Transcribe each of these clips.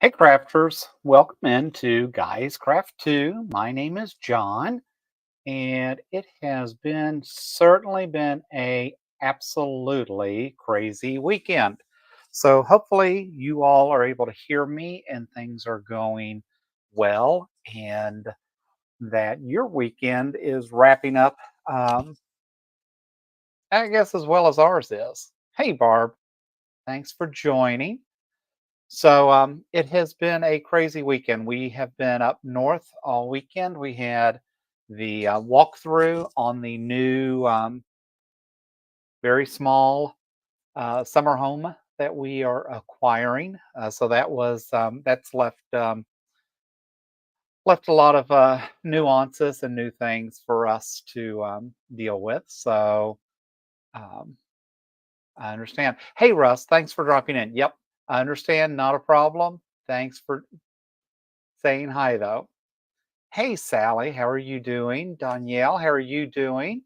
Hey crafters, welcome into Guys Craft 2. My name is John, and it has been certainly been a absolutely crazy weekend. So hopefully you all are able to hear me and things are going well, and that your weekend is wrapping up, um, I guess, as well as ours is. Hey Barb, thanks for joining. So it has been a crazy weekend. We have been up north all weekend. We had the walkthrough on the new, very small summer home that we are acquiring. So that's left a lot of nuances and new things for us to deal with. So um, I understand. Hey Russ, thanks for dropping in. Yep, I understand. Not a problem. Thanks for saying hi though. Hey, Sally, how are you doing? Donnell, how are you doing?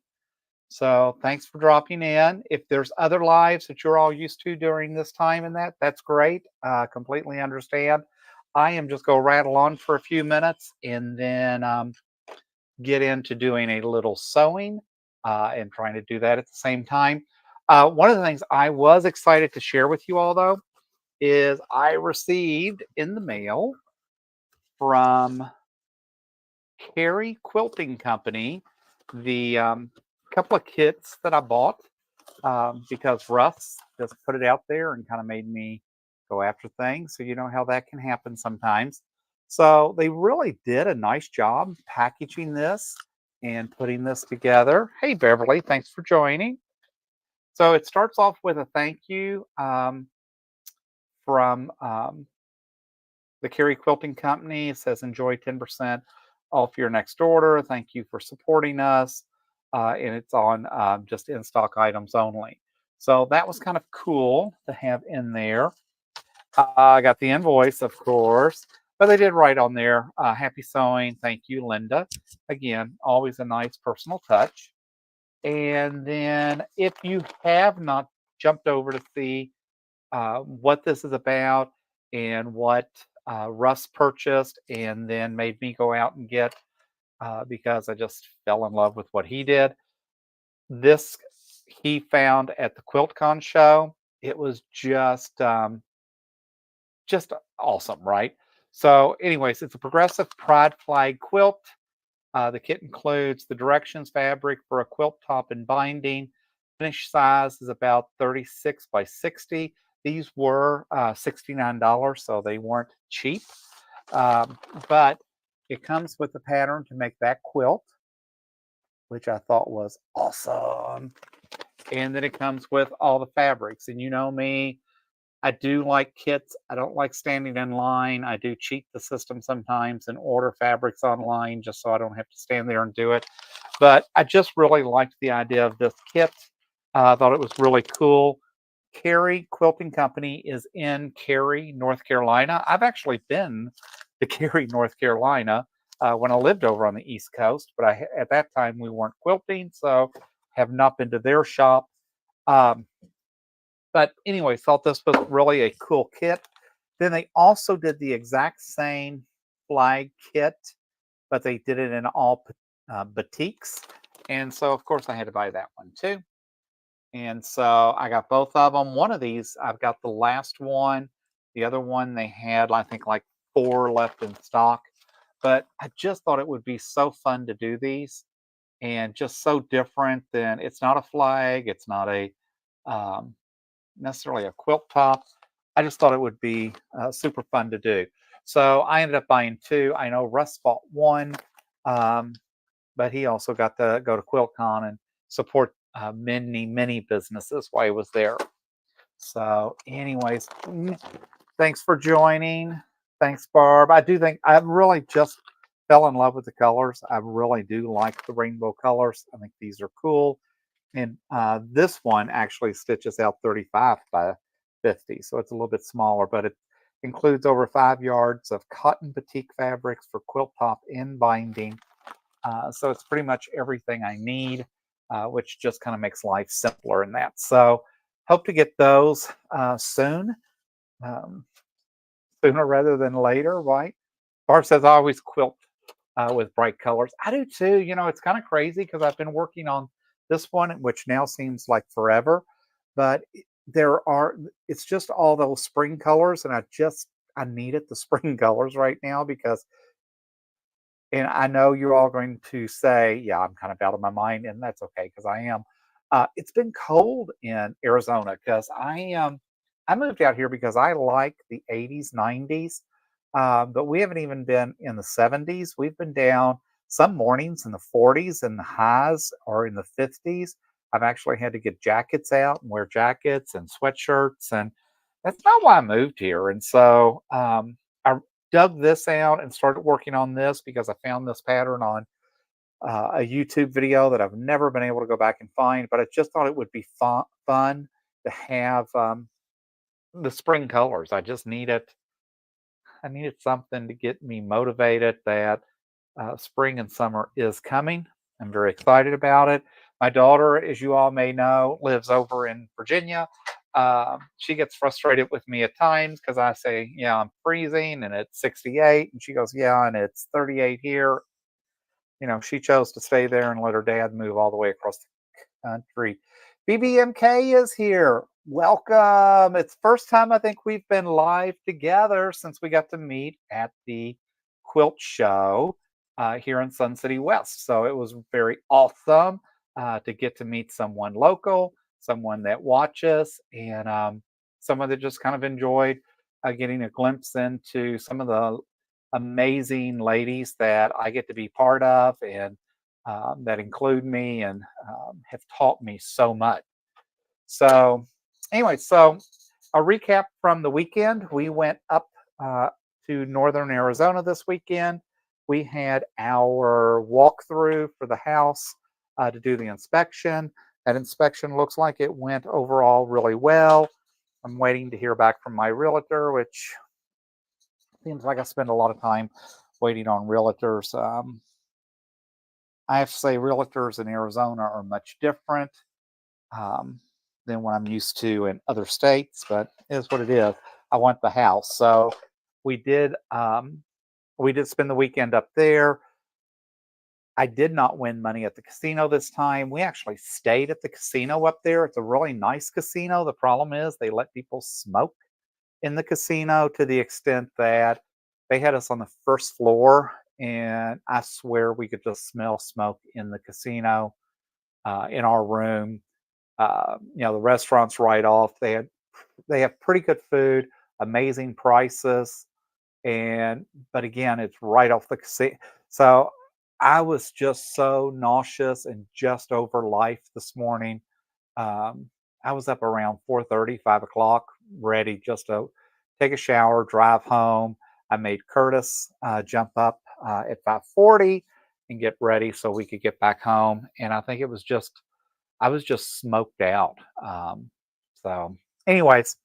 So, thanks for dropping in. If there's other lives that you're all used to during this time and that's great. Completely understand. I am just going to rattle on for a few minutes and then get into doing a little sewing and trying to do that at the same time. One of the things I was excited to share with you all, though, is I received in the mail from Carrie Quilting Company, the couple of kits that I bought because Russ just put it out there and kind of made me go after things. So you know how that can happen sometimes. So they really did a nice job packaging this and putting this together. Hey, Beverly, thanks for joining. So it starts off with a thank you from the Carrie Quilting Company. It says enjoy 10% off your next order. Thank you for supporting us. And it's on just in stock items only. So that was kind of cool to have in there. I got the invoice, of course, but they did write on there, happy sewing. Thank you, Linda. Again, always a nice personal touch. And then if you have not jumped over to see what this is about and what Russ purchased and then made me go out and get because I just fell in love with what he did. This he found at the QuiltCon show. It was just awesome, right? So, anyways, it's a progressive pride flag quilt. The kit includes the directions fabric for a quilt top and binding. Finish size is about 36 by 60. These were $69, so they weren't cheap. Um, but it comes with the pattern to make that quilt, which I thought was awesome. And then it comes with all the fabrics. And you know me, I do like kits. I don't like standing in line. I do cheat the system sometimes and order fabrics online just so I don't have to stand there and do it. But I just really liked the idea of this kit. I thought it was really cool. Cary Quilting Company is in Cary, North Carolina. I've actually been to Cary, North Carolina when I lived over on the East Coast, but at that time we weren't quilting, so have not been to their shop. Um, but anyway, thought this was really a cool kit. Then they also did the exact same flag kit, but they did it in all batiks. And so, of course, I had to buy that one too. And so I got both of them. One of these, I've got the last one. The other one, they had, I think, like 4 left in stock. But I just thought it would be so fun to do these and just so different than it's not a flag, it's not a um, necessarily a quilt top. I just thought it would be super fun to do. So I ended up buying 2. I know Russ bought 1, um, but he also got to go to QuiltCon and support many businesses while he was there. So, anyways, thanks for joining. Thanks, Barb. I do think I really just fell in love with the colors. I really do like the rainbow colors. I think these are cool. And this one actually stitches out 35 by 50, so it's a little bit smaller, but it includes over 5 yards of cotton batik fabrics for quilt top and binding. So it's pretty much everything I need, which just kind of makes life simpler in that. So hope to get those soon, um, sooner rather than later, right? Barb says I always quilt with bright colors. I do too. You know, it's kind of crazy because I've been working on this one, which now seems like forever, but there are, it's just all those spring colors, and I needed the spring colors right now because, and I know you're all going to say, yeah, I'm kind of out of my mind, and that's okay because I am. It's been cold in Arizona because I moved out here because I like the 80s, 90s, but we haven't even been in the 70s. We've been down some mornings in the 40s, and the highs are in the 50s. I've actually had to get jackets out and wear jackets and sweatshirts, and that's not why I moved here. And so I dug this out and started working on this because I found this pattern on a YouTube video that I've never been able to go back and find, but I just thought it would be fun to have the spring colors. I needed something to get me motivated that spring and summer is coming. I'm very excited about it. My daughter, as you all may know, lives over in Virginia. She gets frustrated with me at times because I say, yeah, I'm freezing and it's 68. And she goes, yeah, and it's 38 here. You know, she chose to stay there and let her dad move all the way across the country. BBMK is here. Welcome. It's first time I think we've been live together since we got to meet at the quilt show here in Sun City West. So it was very awesome to get to meet someone local, someone that watches, and someone that just kind of enjoyed getting a glimpse into some of the amazing ladies that I get to be part of and that include me and have taught me so much. So, anyway, so a recap from the weekend. We went up uh, to northern Arizona this weekend. We had our walkthrough for the house to do the inspection. That inspection looks like it went overall really well. I'm waiting to hear back from my realtor, which seems like I spend a lot of time waiting on realtors. I have to say, realtors in Arizona are much different um, than what I'm used to in other states, but it is what it is. I want the house, so we did. We did spend the weekend up there. I did not win money at the casino this time. We actually stayed at the casino up there. It's a really nice casino. The problem is they let people smoke in the casino to the extent that they had us on the first floor, and I swear we could just smell smoke in the casino in our room. You know, the restaurant's right off. They have pretty good food, amazing prices, and but again, it's right off the casino. So I was just so nauseous and just over life this morning. um, I was up around 4:30, 5 o'clock, ready just to take a shower, drive home. I made Curtis jump up at 5:40 and get ready so we could get back home. And I think I was just smoked out. So, anyways,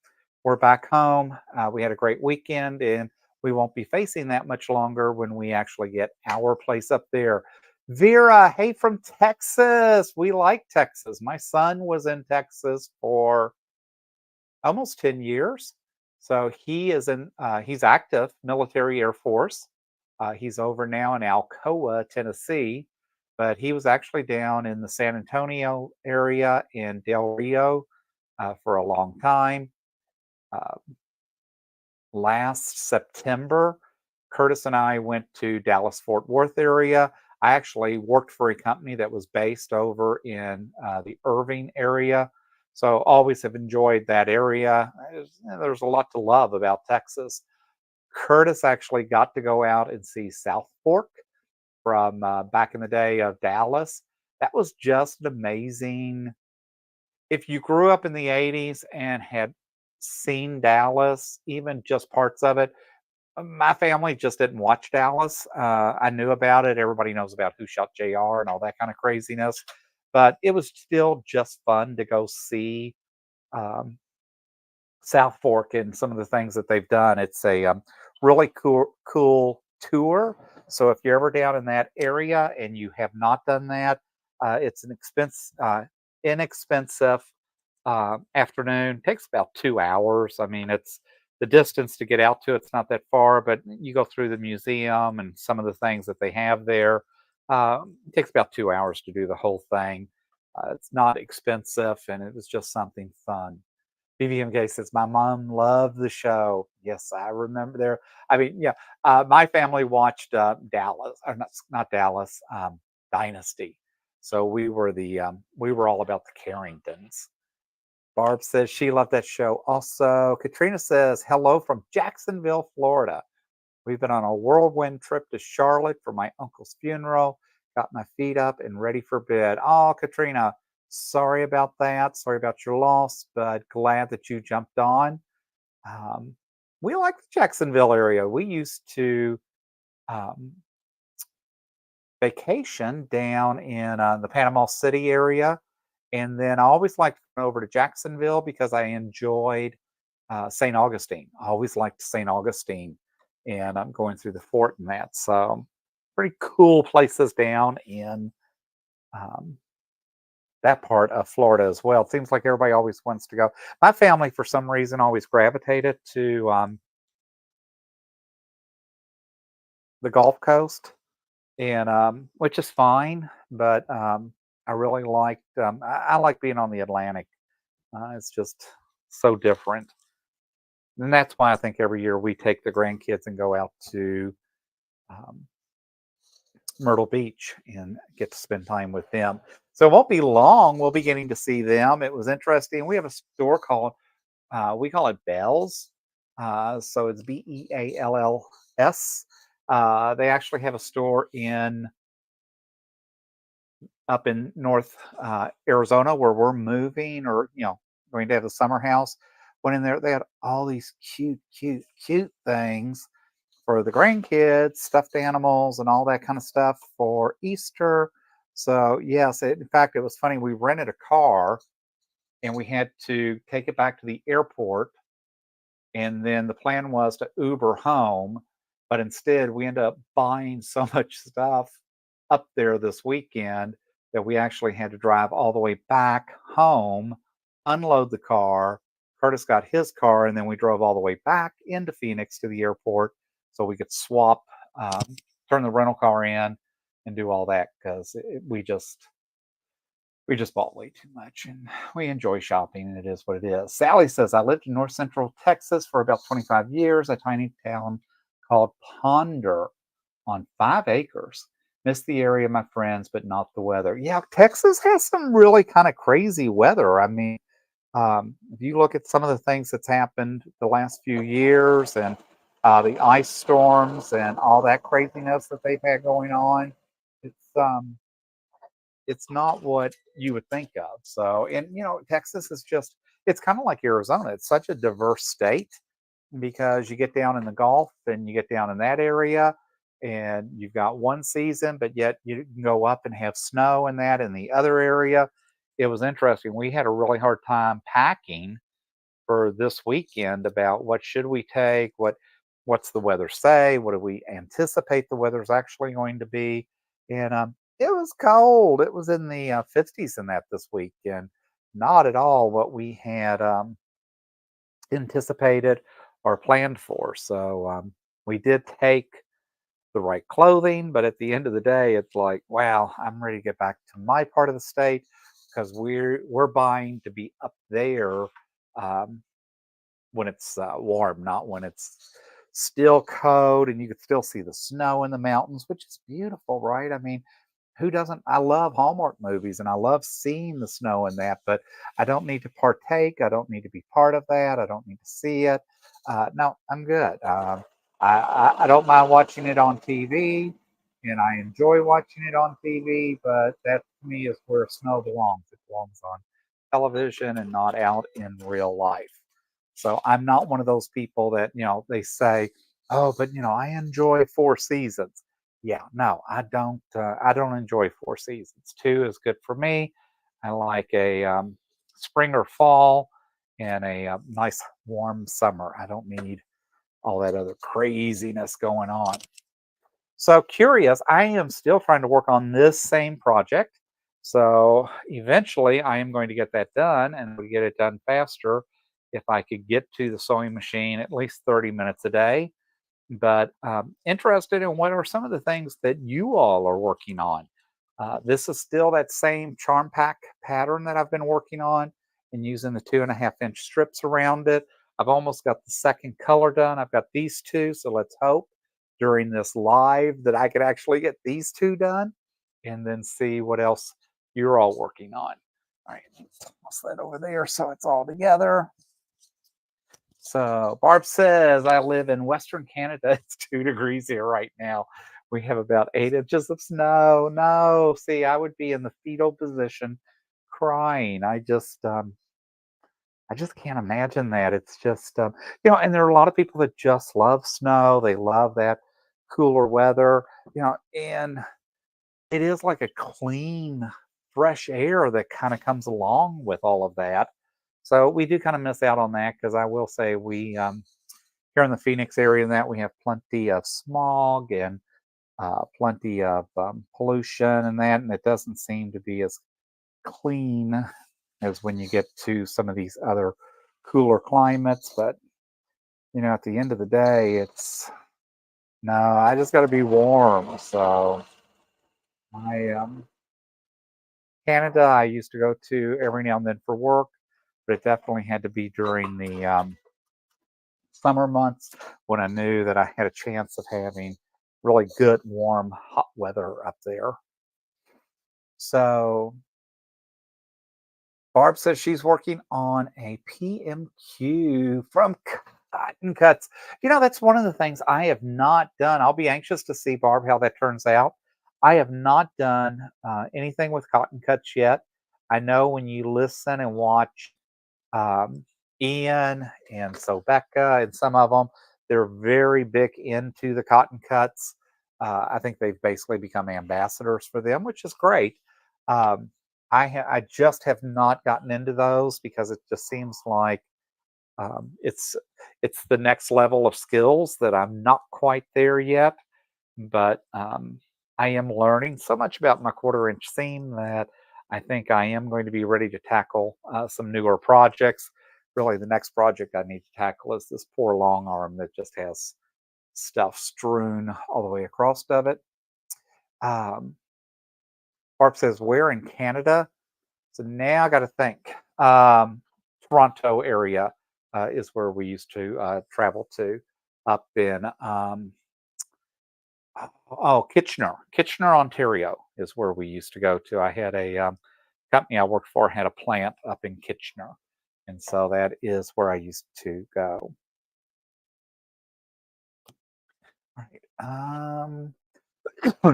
we're back home. We had a great weekend, and we won't be facing that much longer when we actually get our place up there. Vera, hey from Texas. We like Texas. My son was in Texas for almost 10 years. So he's active military Air Force. He's over now in Alcoa, Tennessee, but he was actually down in the San Antonio area in Del Rio for a long time. Uh, Last September, Curtis and I went to Dallas Fort Worth area. I actually worked for a company that was based over in the Irving area. So always have enjoyed that area. There's a lot to love about Texas. Curtis actually got to go out and see South Fork from back in the day of Dallas. That was just an amazing. If you grew up in the 80s and had seen Dallas, even just parts of it, my family just didn't watch Dallas. I knew about it. Everybody knows about Who Shot JR and all that kind of craziness. But it was still just fun to go see um, South Fork and some of the things that they've done. It's a really cool tour. So if you're ever down in that area and you have not done that, it's an inexpensive afternoon. Takes about 2 hours. I mean, it's the distance to get out to it's not that far, but you go through the museum and some of the things that they have there. It takes about 2 hours to do the whole thing. It's not expensive, and it was just something fun. BBMK says, "My mom loved the show." Yes, I remember there. I mean, yeah, my family watched Dallas, or not Dallas, Dynasty. So we were all about the Carringtons. Barb says she loved that show. Also, Katrina says, "Hello from Jacksonville, Florida. We've been on a whirlwind trip to Charlotte for my uncle's funeral. Got my feet up and ready for bed." Oh, Katrina, sorry about that. Sorry about your loss, but glad that you jumped on. Um, we like the Jacksonville area. We used to um, vacation down in the Panama City area. And then I always liked to go over to Jacksonville because I enjoyed St. Augustine. I always liked St. Augustine, and I'm going through the fort and that. So pretty cool places down in um, that part of Florida as well. It seems like everybody always wants to go. My family, for some reason, always gravitated to the Gulf Coast, and which is fine. But I really liked. I like being on the Atlantic. It's just so different. And that's why I think every year we take the grandkids and go out to um, Myrtle Beach and get to spend time with them. So it won't be long. We'll be getting to see them. It was interesting. We have a store called, we call it Bells. So it's Bealls. They actually have a store in up in North Arizona where we're moving, or going to have a summer house. Went in there, they had all these cute things for the grandkids, stuffed animals, and all that kind of stuff for Easter. So yes, in fact, it was funny. We rented a car and we had to take it back to the airport, and then the plan was to Uber home, but instead we ended up buying so much stuff up there this weekend that we actually had to drive all the way back home, unload the car. Curtis got his car, and then we drove all the way back into Phoenix to the airport so we could swap, turn the rental car in, and do all that because we just bought way too much, and we enjoy shopping, and it is what it is. Sally says, "I lived in north central Texas for about 25 years, a tiny town called Ponder on 5 acres. Missed the area, my friends, but not the weather." Yeah, Texas has some really kind of crazy weather. I mean, if you look at some of the things that's happened the last few years, and the ice storms and all that craziness that they've had going on, it's um, it's not what you would think of. So, and Texas is just, it's kind of like Arizona. It's such a diverse state because you get down in the Gulf and you get down in that area and you've got one season, but yet you can go up and have snow in that in the other area. It was interesting. We had a really hard time packing for this weekend about what should we take, what's the weather say, what do we anticipate the weather's actually going to be, and it was cold. It was in the 50s in that this week, and not at all what we had anticipated or planned for. So we did take the right clothing, but at the end of the day, it's like, wow, I'm ready to get back to my part of the state because we're buying to be up there. Um, when it's warm, not when it's still cold and you can still see the snow in the mountains, which is beautiful, right? I mean, who doesn't? I love Hallmark movies and I love seeing the snow in that, but I don't need to partake. I don't need to be part of that. I don't need to see it. No, I'm good. I don't mind watching it on TV, and I enjoy watching it on TV, but that to me is where snow belongs. It belongs on television and not out in real life. So I'm not one of those people that, they say, "Oh, but I enjoy four seasons." Yeah, no, I don't. I don't enjoy four seasons. Two is good for me. I like a spring or fall and a nice warm summer. I don't need all that other craziness going on. So curious, I am still trying to work on this same project. So eventually, I am going to get that done, and we get it done faster if I could get to the sewing machine at least 30 minutes a day. But interested in what are some of the things that you all are working on. This is still that same charm pack pattern that I've been working on and using the 2.5 inch strips around it. I've almost got the second color done. I've got these two, so let's hope during this live that I could actually get these two done and then see what else you're all working on. All right, let's that over there so it's all together. So Barb says, I live in Western Canada. It's 2 degrees here right now. We have about 8 inches of snow. No, see, I would be in the fetal position crying. I just can't imagine that. It's just, and there are a lot of people that just love snow. They love that cooler weather, and it is like a clean, fresh air that kind of comes along with all of that. So we do kind of miss out on that because I will say we here in the Phoenix area and that we have plenty of smog and plenty of pollution and that, and it doesn't seem to be as clean as when you get to some of these other cooler climates. But at the end of the day, it's no, I just got to be warm. So I Canada, I used to go to every now and then for work, but it definitely had to be during the summer months when I knew that I had a chance of having really good, warm, hot weather up there. So Barb says she's working on a PMQ from Cotton Cuts. That's one of the things I have not done. I'll be anxious to see, Barb, how that turns out. I have not done anything with Cotton Cuts yet. I know when you listen and watch um, Ian and so Becca and some of them, they're very big into the Cotton Cuts. I think they've basically become ambassadors for them, which is great. Um, I just have not gotten into those because it just seems like um, it's it's the next level of skills that I'm not quite there yet. But I am learning so much about my 1/4 inch seam that I think I am going to be ready to tackle some newer projects. Really, the next project I need to tackle is this poor long arm that just has stuff strewn all the way across of it. Um, Barb says, "Where in Canada?" So now I got to think. Toronto area is where we used to travel to, up in Kitchener, Ontario is where we used to go to. I had a company I worked for had a plant up in Kitchener, and so that is where I used to go. All right.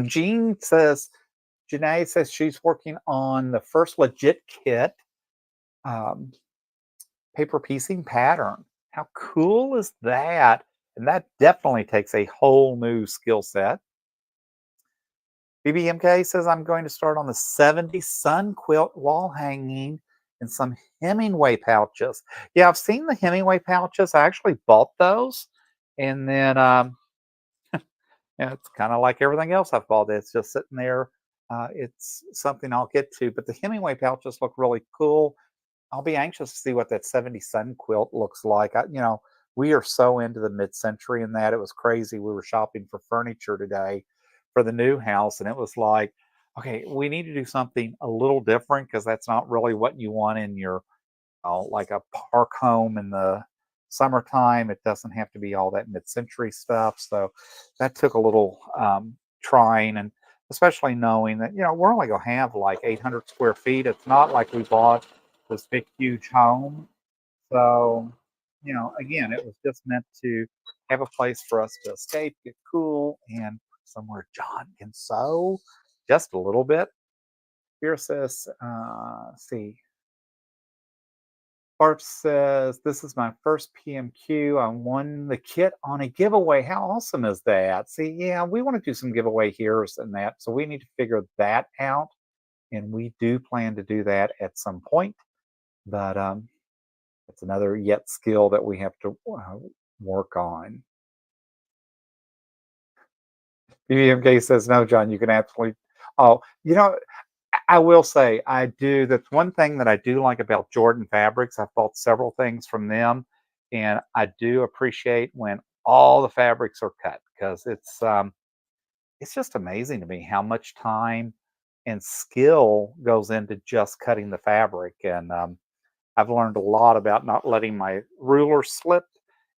Jean says, Janae says she's working on the first legit kit um, paper piecing pattern. How cool is that? And that definitely takes a whole new skill set. BBMK says I'm going to start on the 70 sun quilt wall hanging and some Hemingway pouches. Yeah, I've seen the Hemingway pouches. I actually bought those. And then it's kind of like everything else I've bought. It's just sitting there. It's something I'll get to. But the Hemingway pouches look really cool. I'll be anxious to see what that 70 sun quilt looks like. We are so into the mid-century and that it was crazy. We were shopping for furniture today for the new house, and it was like, okay, we need to do something a little different because that's not really what you want in your like a park home in the summertime. It doesn't have to be all that mid-century stuff. So that took a little trying, and especially knowing that we're only going to have like 800 square feet. It's not like we bought this big huge home. So again, it was just meant to have a place for us to escape, get cool, and somewhere John can sew just a little bit. Here says, see, Barb says, this is my first PMQ. I won the kit on a giveaway. How awesome is that? See, yeah, we want to do some giveaway here and that. So we need to figure that out. And we do plan to do that at some point. But it's another yet skill that we have to work on. BBMK says, no, John, you can absolutely. Oh, I will say I do. That's one thing that I do like about Jordan Fabrics. I've bought several things from them, and I do appreciate when all the fabrics are cut because it's just amazing to me how much time and skill goes into just cutting the fabric. And I've learned a lot about not letting my ruler slip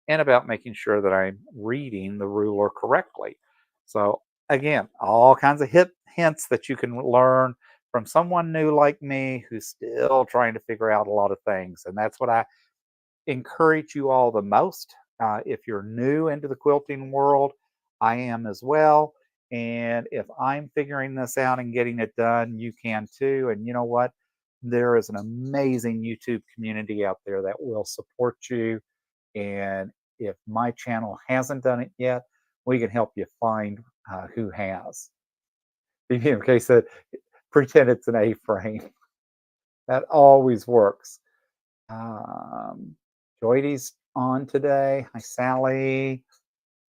and about making sure that I'm reading the ruler correctly. So, again, all kinds of hints that you can learn from someone new like me who's still trying to figure out a lot of things. And that's what I encourage you all the most. If you're new into the quilting world, I am as well. And if I'm figuring this out and getting it done, you can too. And you know what? There is an amazing YouTube community out there that will support you. And if my channel hasn't done it yet, we can help you find who has. In case that pretend it's an A-frame. That always works. Um, Joydy's on today. Hi, Sally.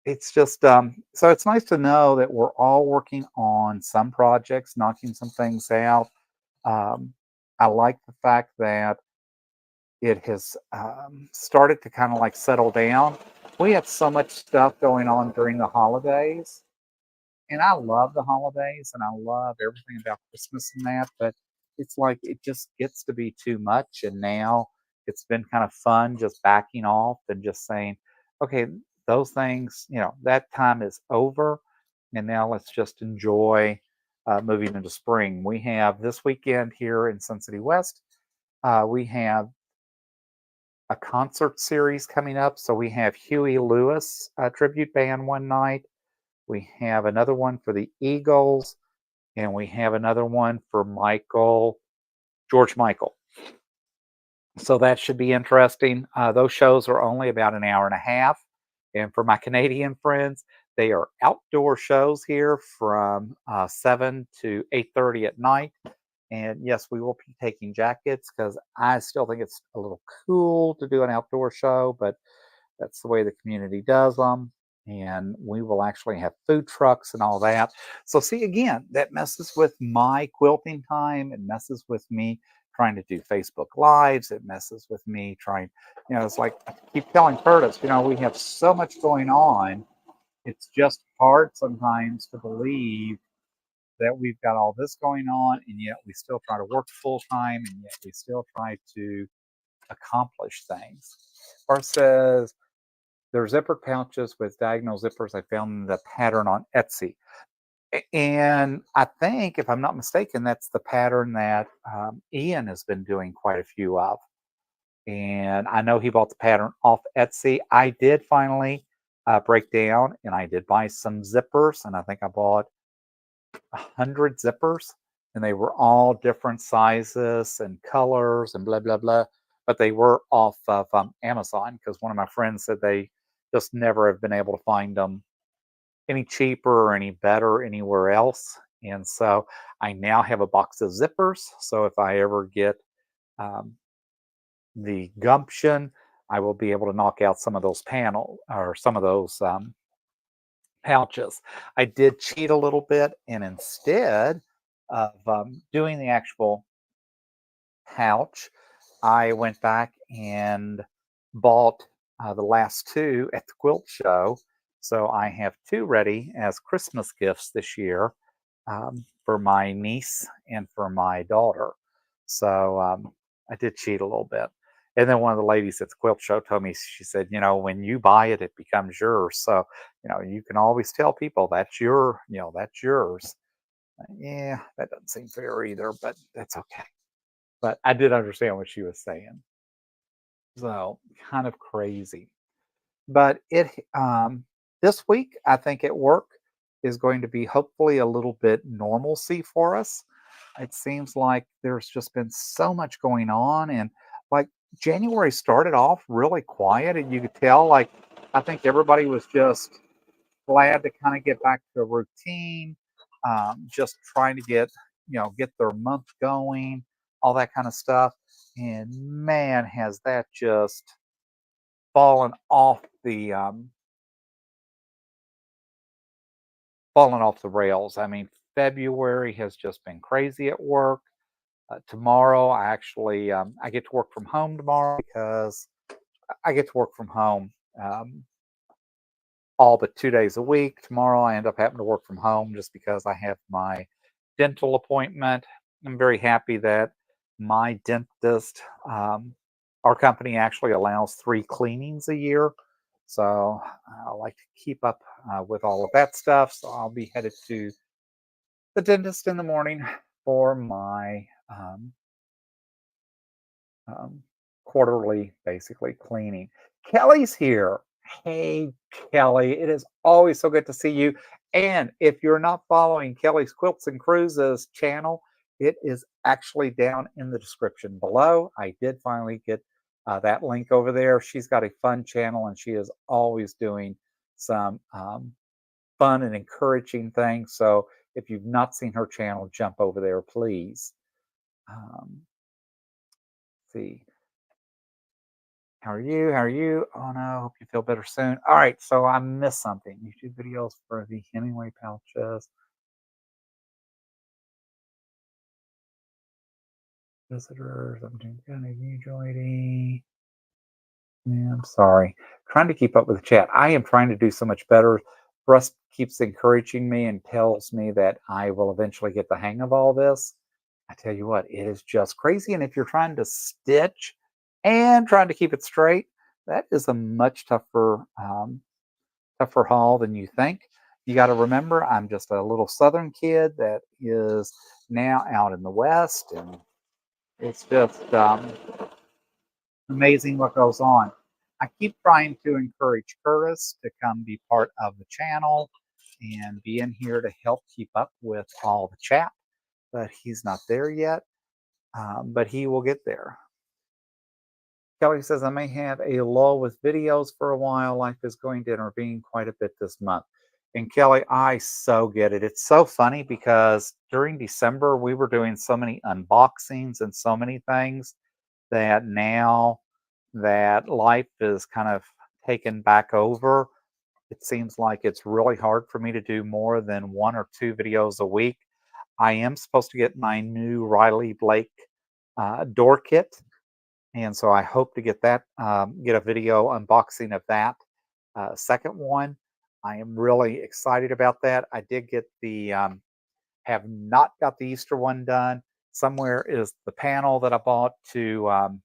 It's just so it's nice to know that we're all working on some projects, knocking some things out. Um, I like the fact that it has started to kind of like settle down. We had so much stuff going on during the holidays, and I love the holidays and I love everything about Christmas and that, but it's like it just gets to be too much. And now it's been kind of fun just backing off and just saying, okay, those things, that time is over. And now let's just enjoy moving into spring. We have this weekend here in Sun City West, we have a concert series coming up. So we have Huey Lewis tribute band one night. We have another one for the Eagles, and we have another one for George Michael. So that should be interesting. Those shows are only about an hour and a half. And for my Canadian friends, they are outdoor shows here from 7 to 8:30 at night. And yes, we will be taking jackets because I still think it's a little cool to do an outdoor show, but that's the way the community does them. And we will actually have food trucks and all that. So, see, again, that messes with my quilting time. It messes with me trying to do Facebook Lives. It messes with me trying, it's like I keep telling Curtis, we have so much going on. It's just hard sometimes to believe that we've got all this going on, and yet we still try to work full time, and yet we still try to accomplish things. Or says, they're zipper pouches with diagonal zippers. I found the pattern on Etsy. And I think, if I'm not mistaken, that's the pattern that Ian has been doing quite a few of. And I know he bought the pattern off Etsy. I did finally break down and I did buy some zippers. And I think I bought 100 zippers. And they were all different sizes and colors and blah, blah, blah. But they were off of Amazon because one of my friends said they just never have been able to find them any cheaper or any better anywhere else. And so I now have a box of zippers. So if I ever get um, the gumption, I will be able to knock out some of those panel or some of those pouches. I did cheat a little bit, and instead of doing the actual pouch, I went back and bought the last two at the quilt show. So I have two ready as Christmas gifts this year for my niece and for my daughter. So I did cheat a little bit. And then one of the ladies at the quilt show told me, she said, when you buy it, it becomes yours. So, you can always tell people that's yours. Yeah, that doesn't seem fair either, but that's okay. But I did understand what she was saying. So kind of crazy. But this week, I think at work is going to be hopefully a little bit normalcy for us. It seems like there's just been so much going on, and like January started off really quiet, and you could tell like I think everybody was just glad to kind of get back to a routine, just trying to get their month going, all that kind of stuff. And man, has that just fallen off the rails. I mean, February has just been crazy at work. Tomorrow, I get to work from home tomorrow because I get to work from home um, all but 2 days a week. Tomorrow, I end up having to work from home just because I have my dental appointment. I'm very happy that my dentist, our company actually allows 3 cleanings a year. So I like to keep up with all of that stuff. So I'll be headed to the dentist in the morning for my um, quarterly, basically, cleaning. Kelly's here. Hey, Kelly, it is always so good to see you. And if you're not following Kelly's Quilts and Cruises channel, it is actually down in the description below. I did finally get that link over there. She's got a fun channel and she is always doing some fun and encouraging things. So if you've not seen her channel, jump over there, please. Um, see. How are you? How are you? Oh no, hope you feel better soon. All right, so I missed something. YouTube videos for the Hemingway pouches. Visitors, I'm doing good. Are you joining? Yeah, I'm sorry. Trying to keep up with the chat. I am trying to do so much better. Russ keeps encouraging me and tells me that I will eventually get the hang of all this. I tell you what, it is just crazy. And if you're trying to stitch and trying to keep it straight, that is a much tougher haul than you think. You got to remember, I'm just a little southern kid that is now out in the West, and it's just amazing what goes on. I keep trying to encourage Curtis to come be part of the channel and be in here to help keep up with all the chat, but he's not there yet. But he will get there. Kelly says, I may have a lull with videos for a while. Life is going to intervene quite a bit this month. And Kelly, I so get it. It's so funny because during December, we were doing so many unboxings and so many things that now that life is kind of taken back over, it seems like it's really hard for me to do more than 1 or 2 videos a week. I am supposed to get my new Riley Blake door kit, and so I hope to get that, get a video unboxing of that second one. I am really excited about that. I did get have not got the Easter one done. Somewhere is the panel that I bought to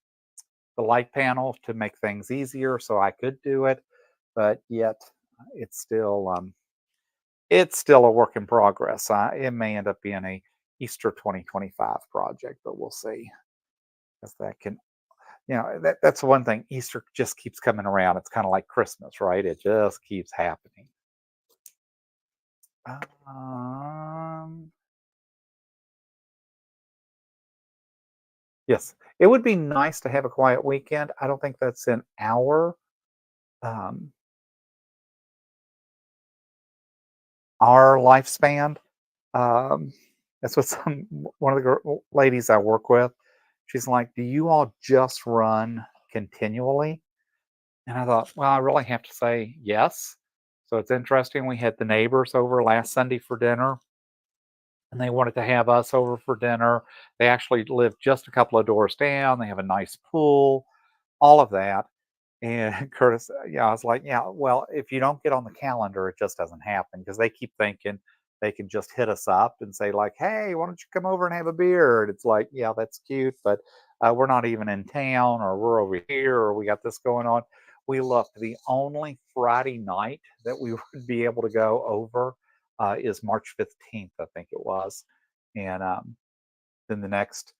the light panel to make things easier, so I could do it, but yet it's still um, it's still a work in progress. It may end up being a Easter 2025 project, but we'll see. Because that can, that's the one thing. Easter just keeps coming around. It's kind of like Christmas, right? It just keeps happening. Um, yes, it would be nice to have a quiet weekend. I don't think that's in um, our lifespan. Um, that's what one of the ladies I work with. She's like, "Do you all just run continually?" And I thought, well, I really have to say yes. So it's interesting. We had the neighbors over last Sunday for dinner, and they wanted to have us over for dinner. They actually live just a couple of doors down. They have a nice pool, all of that. And Curtis, I was like, yeah, well, if you don't get on the calendar, it just doesn't happen because they keep thinking they can just hit us up and say, like, hey, why don't you come over and have a beer? And it's like, yeah, that's cute, but we're not even in town, or we're over here, or we got this going on. We looked. The only Friday night that we would be able to go over is March 15th, I think it was. And then the next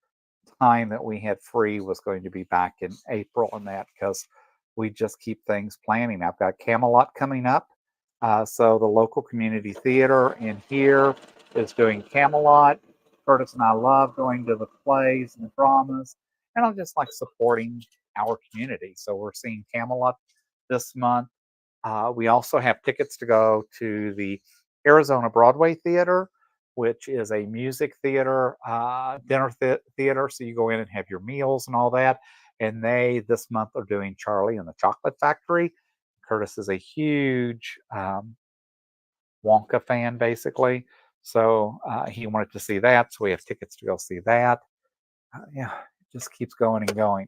time that we had free was going to be back in April, and that because we just keep things planning. I've got Camelot coming up. So the local community theater in here is doing Camelot. Curtis and I love going to the plays and the dramas, and I just like supporting our community. So we're seeing Camelot this month. We also have tickets to go to the Arizona Broadway Theater, which is a music theater, dinner theater. So you go in and have your meals and all that. And they, this month, are doing Charlie and the Chocolate Factory. Curtis is a huge Wonka fan, basically. So he wanted to see that. So we have tickets to go see that. Yeah, it just keeps going and going.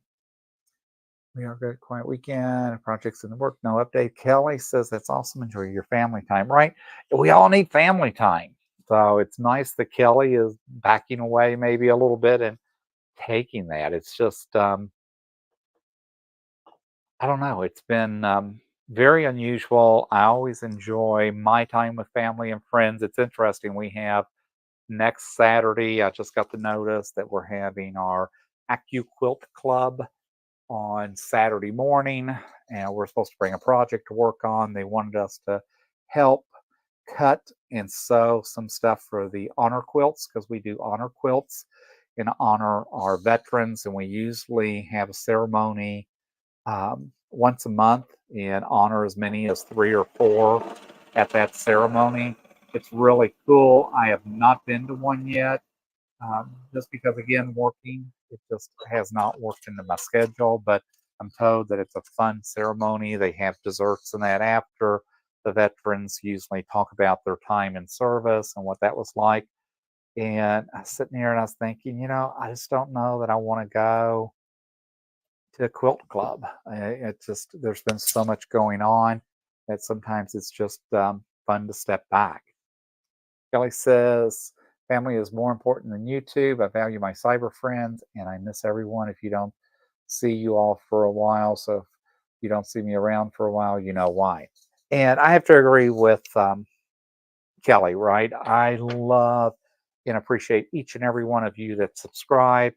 We are good. Quiet weekend. Projects in the work. No update. Kelly says that's awesome. Enjoy your family time, right? We all need family time. So it's nice that Kelly is backing away maybe a little bit and taking that. It's just, I don't know. It's been very unusual. I always enjoy my time with family and friends. It's interesting. We have next Saturday, I just got the notice that we're having our AccuQuilt Club on Saturday morning, and we're supposed to bring a project to work on. They wanted us to help cut and sew some stuff for the honor quilts because we do honor quilts in honor our veterans, and we usually have a ceremony once a month and honor as many as 3 or 4 at that ceremony. It's really cool. I have not been to one yet, just because, again, working, it just has not worked into my schedule. But I'm told that it's a fun ceremony. They have desserts and that after. The veterans usually talk about their time in service and what that was like. And I was sitting here and I was thinking, I just don't know that I want to go to a quilt club. It's just, there's been so much going on that sometimes it's just fun to step back. Kelly says, family is more important than YouTube. I value my cyber friends and I miss everyone. If you don't see you all for a while, so if you don't see me around for a while, you know why. And I have to agree with Kelly, right? I love and appreciate each and every one of you that subscribe.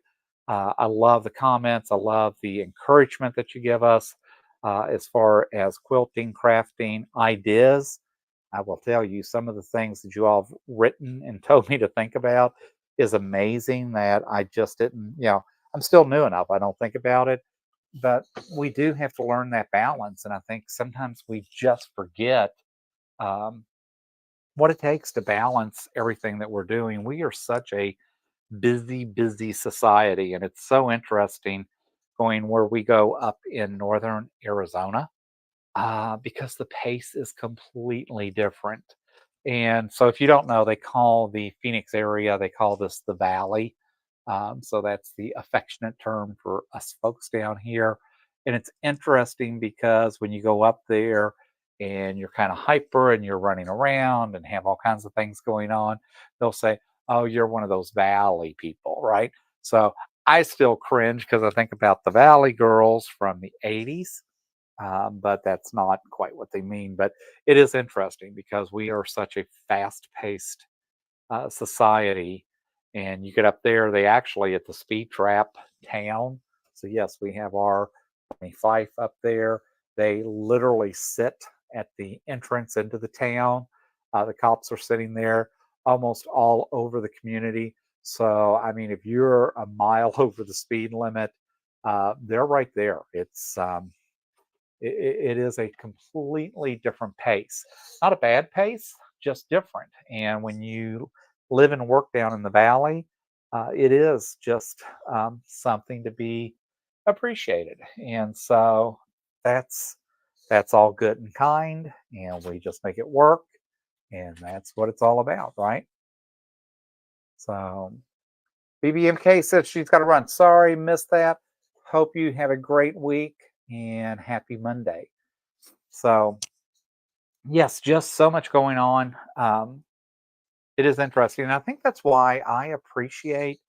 I love the comments. I love the encouragement that you give us as far as quilting, crafting ideas. I will tell you some of the things that you all have written and told me to think about is amazing that I just didn't, I'm still new enough. I don't think about it, but we do have to learn that balance. And I think sometimes we just forget um, what it takes to balance everything that we're doing. We are such a busy, busy society, and it's so interesting going where we go up in northern Arizona because the pace is completely different. And so, if you don't know, they call the Phoenix area, they call this the Valley. So that's the affectionate term for us folks down here. And it's interesting because when you go up there and you're kind of hyper and you're running around and have all kinds of things going on, they'll say, "Oh, you're one of those Valley people," right? So I still cringe because I think about the Valley girls from the 80s, but that's not quite what they mean. But it is interesting because we are such a fast paced society. And you get up there, they actually at the speed trap town. So, yes, we have our Fife up there. They literally sit at the entrance into the town. The cops are sitting there almost all over the community. So, I mean, if you're a mile over the speed limit, they're right there. It is a completely different pace. Not a bad pace, just different. And when you live and work down in the valley, it is just something to be appreciated. And so that's that's all good and kind, and we just make it work, and that's what it's all about, right? So BBMK says she's got to run. Sorry, missed that. Hope you have a great week and happy Monday. So yes, just so much going on. It is interesting. And I think that's why I appreciate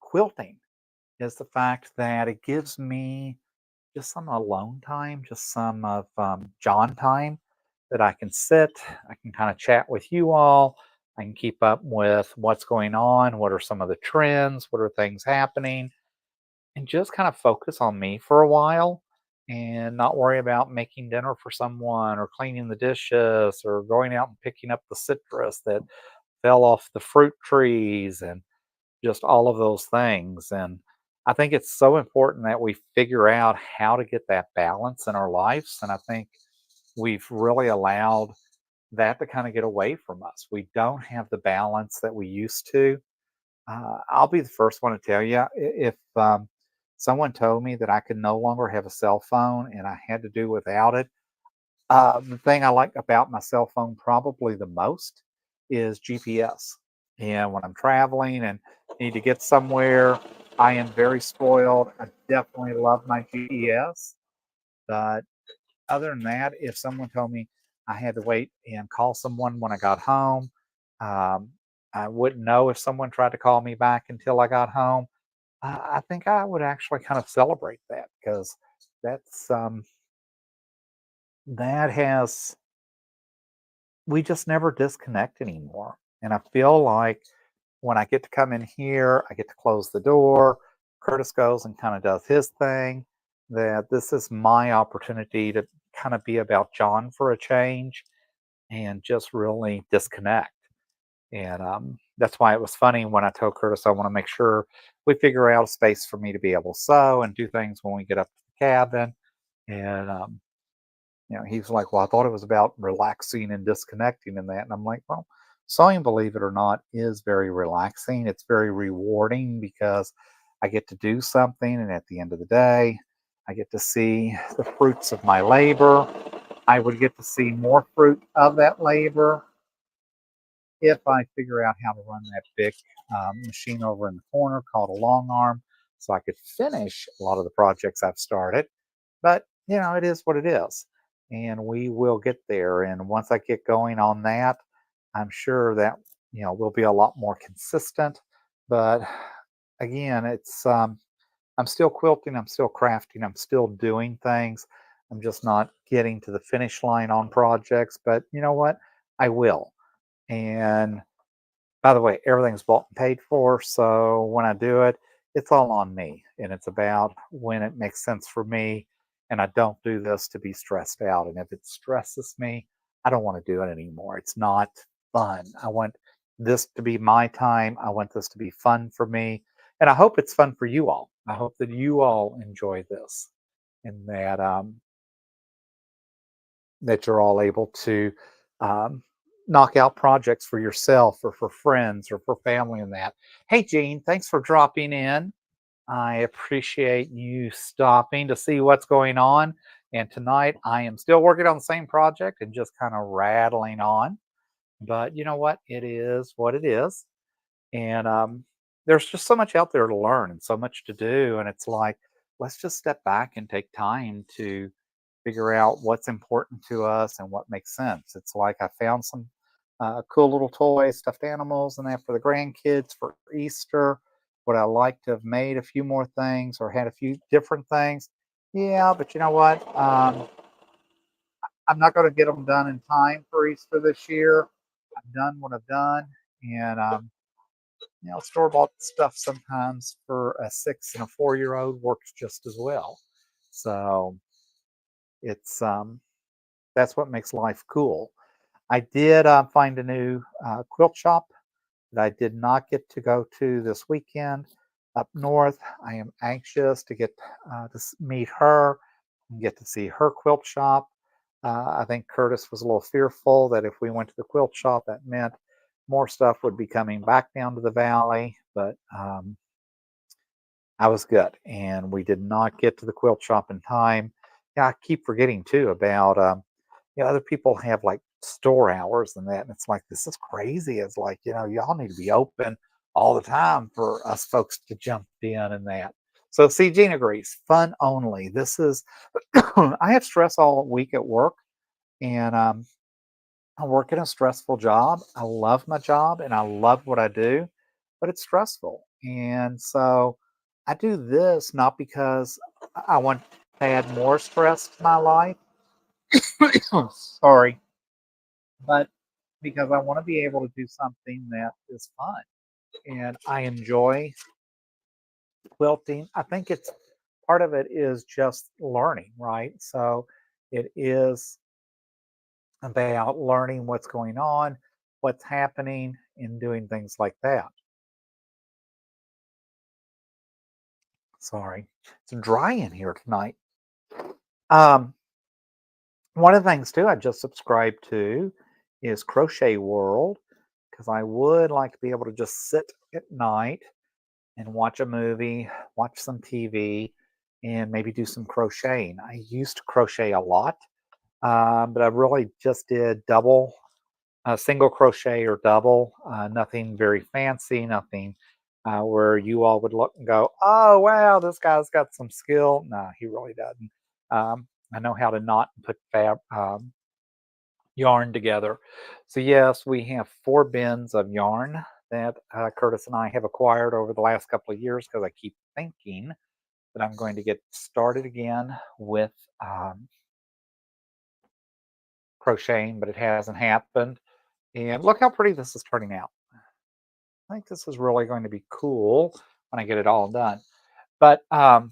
quilting is the fact that it gives me just some alone time, just some of John time that I can sit, I can kind of chat with you all. I can keep up with what's going on, what are some of the trends, what are things happening, and just kind of focus on me for a while and not worry about making dinner for someone or cleaning the dishes or going out and picking up the citrus that fell off the fruit trees and just all of those things. And I think it's so important that we figure out how to get that balance in our lives. And I think we've really allowed that to kind of get away from us. We don't have the balance that we used to. I'll be the first one to tell you if someone told me that I could no longer have a cell phone and I had to do without it. The thing I like about my cell phone probably the most is GPS. And when I'm traveling and need to get somewhere, I am very spoiled. I definitely love my GPS. But other than that, if someone told me I had to wait and call someone when I got home, um, I wouldn't know if someone tried to call me back until I got home. I think I would actually kind of celebrate that because that's that has we just never disconnect anymore. And I feel like when I get to come in here, I get to close the door. Curtis goes and kind of does his thing. That this is my opportunity to kind of be about John for a change and just really disconnect. And that's why it was funny when I told Curtis I want to make sure we figure out a space for me to be able to sew and do things when we get up to the cabin. And he's like, "Well, I thought it was about relaxing and disconnecting and that." And I'm like, "Well, sewing, believe it or not, is very relaxing. It's very rewarding because I get to do something, and at the end of the day, I get to see the fruits of my labor. I would get to see more fruit of that labor if I figure out how to run that big machine over in the corner called a long arm, so I could finish a lot of the projects I've started. But it is what it is, and we will get there. And once I get going on that, I'm sure that we'll be a lot more consistent. But again, it's I'm still quilting, I'm still crafting, I'm still doing things. I'm just not getting to the finish line on projects. But you know what? I will. And by the way, everything's bought and paid for, so when I do it, it's all on me, and it's about when it makes sense for me, and I don't do this to be stressed out, and if it stresses me, I don't wanna do it anymore. It's not fun. I want this to be my time. I want this to be fun for me, and I hope it's fun for you all. I hope that you all enjoy this and that you're all able to um, knock out projects for yourself or for friends or for family and that. Hey, Gene, thanks for dropping in. I appreciate you stopping to see what's going on. And tonight I am still working on the same project and just kind of rattling on. But you know what? It is what it is. And there's just so much out there to learn and so much to do. And it's like, let's just step back and take time to figure out what's important to us and what makes sense. It's like I found some cool little toys, stuffed animals, and that for the grandkids for Easter. Would I like to have made a few more things or had a few different things? Yeah, but you know what? I'm not going to get them done in time for Easter this year. I've done what I've done, and store bought stuff sometimes for a 6 and a 4 year old works just as well. So it's that's what makes life cool. I did find a new quilt shop that I did not get to go to this weekend up north. I am anxious to get to meet her and get to see her quilt shop. I think Curtis was a little fearful that if we went to the quilt shop, that meant more stuff would be coming back down to the valley. But I was good, and we did not get to the quilt shop in time. Yeah, I keep forgetting too about other people have like store hours and that, and it's like this is crazy. It's like y'all need to be open all the time for us folks to jump in and that. So see, Gene agrees. Fun only. This is I have stress all week at work, and I work in a stressful job. I love my job and I love what I do, but it's stressful. And so I do this not because I want to add more stress to my life. Sorry, but because I want to be able to do something that is fun. And I enjoy quilting. I think it's part of it is just learning, right? So it is about learning what's going on, what's happening, and doing things like that. Sorry, it's dry in here tonight. Um, One of the things too I just subscribed to is Crochet World because I would like to be able to just sit at night and watch a movie, watch some TV, and maybe do some crocheting. I used to crochet a lot, but I really just did double. single crochet or double, nothing very fancy, nothing where you all would look and go, oh, wow, this guy's got some skill. No, he really doesn't. I know how to knot and put yarn together. So, yes, we have 4 bins of yarn that Curtis and I have acquired over the last couple of years because I keep thinking that I'm going to get started again with crocheting, but it hasn't happened. And look how pretty this is turning out. I think this is really going to be cool when I get it all done. But so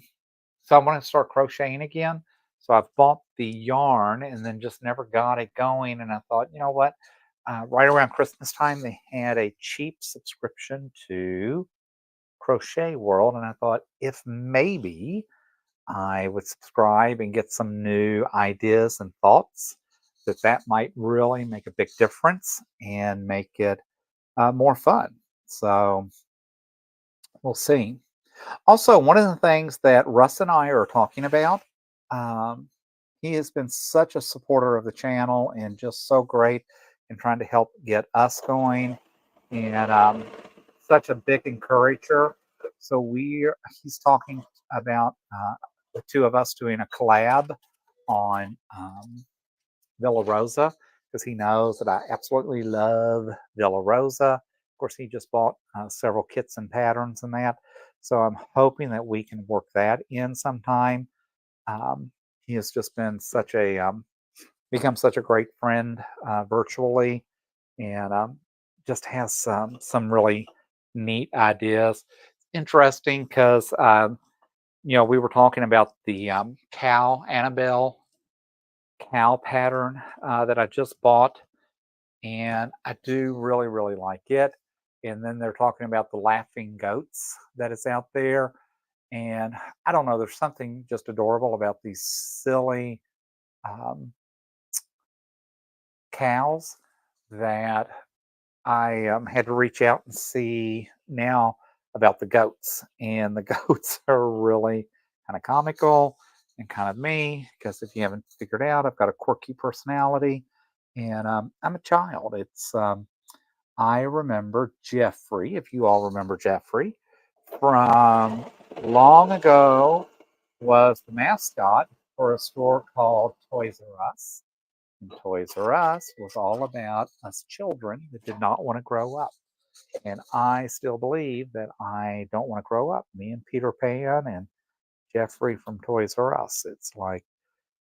I want to start crocheting again. So I've bought the yarn and then just never got it going. And I thought, you know what? Right around Christmas time, they had a cheap subscription to Crochet World. And I thought, if maybe I would subscribe and get some new ideas and thoughts, that might really make a big difference and make it more fun. So we'll see. Also, one of the things that Russ and I are talking about, um, he has been such a supporter of the channel and just so great in trying to help get us going, and such a big encourager. So he's talking about the two of us doing a collab on Villa Rosa because he knows that I absolutely love Villa Rosa. Of course, he just bought several kits and patterns and that. So I'm hoping that we can work that in sometime. He has just been become such a great friend virtually, and just has some really neat ideas. Interesting because we were talking about the cow Annabelle cow pattern that I just bought, and I do really, really like it. And then they're talking about the laughing goats that is out there. And I don't know, there's something just adorable about these silly um, cows that I had to reach out and see now about the goats. And the goats are really kind of comical and kind of me because if you haven't figured out, I've got a quirky personality and I'm a child. I remember Jeffrey, if you all remember Jeffrey, from long ago, was the mascot for a store called Toys R Us. And Toys R Us was all about us children that did not want to grow up. And I still believe that I don't want to grow up. Me and Peter Pan and Jeffrey from Toys R Us. It's like,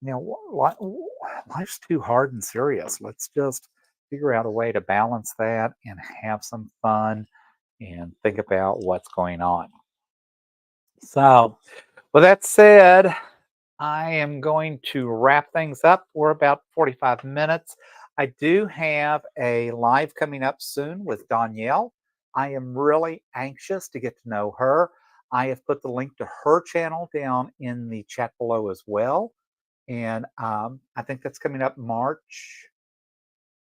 life's too hard and serious. Let's just figure out a way to balance that and have some fun and think about what's going on. So, with that said, I am going to wrap things up. We're about 45 minutes. I do have a live coming up soon with Donnell. I am really anxious to get to know her. I have put the link to her channel down in the chat below as well. And I think that's coming up March.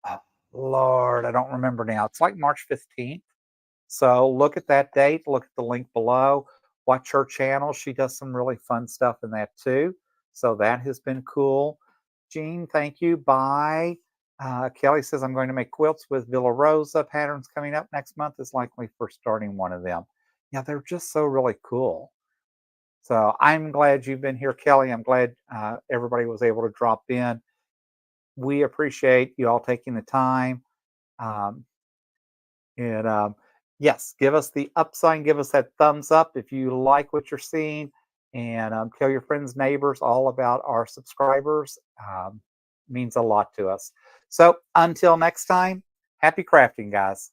Oh, Lord, I don't remember now. It's like March 15th. So look at that date, look at the link below, watch her channel. She does some really fun stuff in that too. So that has been cool. Jean, thank you. Bye. Kelly says, I'm going to make quilts with Villa Rosa patterns coming up next month. Is likely for starting one of them. Yeah, they're just so really cool. So I'm glad you've been here, Kelly. I'm glad everybody was able to drop in. We appreciate you all taking the time. Um, and yes, give us the up sign, give us that thumbs up if you like what you're seeing, and tell your friends, neighbors all about our subscribers. Means a lot to us. So until next time, happy crafting, guys.